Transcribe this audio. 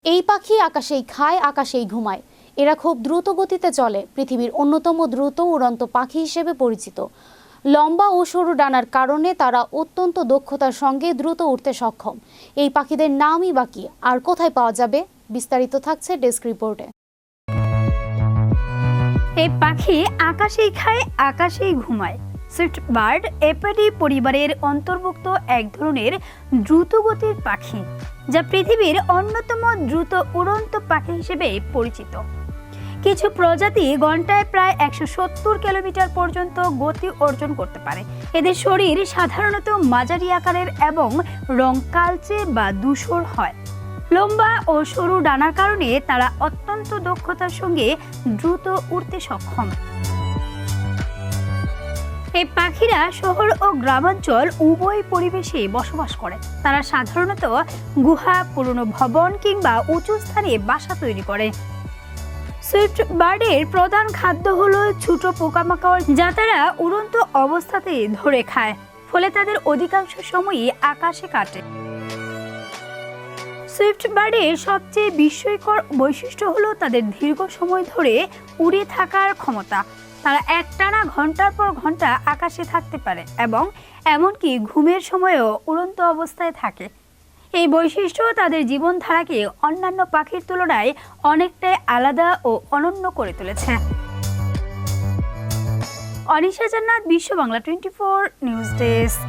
এই পাখি আকাশেই খায়, আকাশেই ঘুমায়। এরা খুব দ্রুত গতিতে চলে, পৃথিবীর অন্যতম দ্রুত উড়ন্ত পাখি হিসেবে পরিচিত। লম্বা ও সরু ডানার কারণে তারা অত্যন্ত দক্ষতার সঙ্গে দ্রুত উড়তে সক্ষম। এই পাখিদের নামই বা কি, আর কোথায় পাওয়া যাবে, বিস্তারিত থাকছে ডেস্ক রিপোর্টে। এই পাখি আকাশেই খায়, আকাশেই ঘুমায়। সুইফট বার্ড এপিডি পরিবারের অন্তর্ভুক্ত এক ধরনের দ্রুতগতির পাখি, যা পৃথিবীর অন্যতম দ্রুত উড়ন্ত পাখি হিসেবে পরিচিত। কিছু প্রজাতি ঘন্টায় প্রায় 170 কিলোমিটার পর্যন্ত গতি অর্জন করতে পারে। এদের শরীর সাধারণত মাঝারি আকারের এবং রং কালচে বা ধূসর হয়। লম্বা ও সরু ডানার কারণে তারা অত্যন্ত দক্ষতার সঙ্গে দ্রুত উড়তে সক্ষম। এই পাখিরা শহর ও গ্রামাঞ্চল উভয় পরিবেশে বসবাস করে। তারা সাধারণত গুহা, পুরনো ভবন কিংবা উঁচু স্থানে বাসা তৈরি করে। সুইফট বার্ডের প্রধান খাদ্য হলো ছোট পোকামাকড়, যা তারা উড়ন্ত অবস্থাতে ধরে খায়, ফলে তাদের অধিকাংশ সময়ই আকাশে কাটে। সুইফট বার্ডের সবচেয়ে বিস্ময়কর বৈশিষ্ট্য হলো তাদের দীর্ঘ সময় ধরে উড়ে থাকার ক্ষমতা। তারা একটানা ঘন্টার পর ঘন্টা আকাশে থাকতে পারে এবং এমনকি ঘুমের সময়ও উড়ন্ত অবস্থায় থাকে। এই বৈশিষ্ট্য তাদের জীবনধারাকে অন্যান্য পাখির তুলনায় অনেকটাই আলাদা ও অনন্য করে তুলেছে। অনিশা জান্নাত, বিশ্ব বাংলা 24 নিউজ ডেস্ক।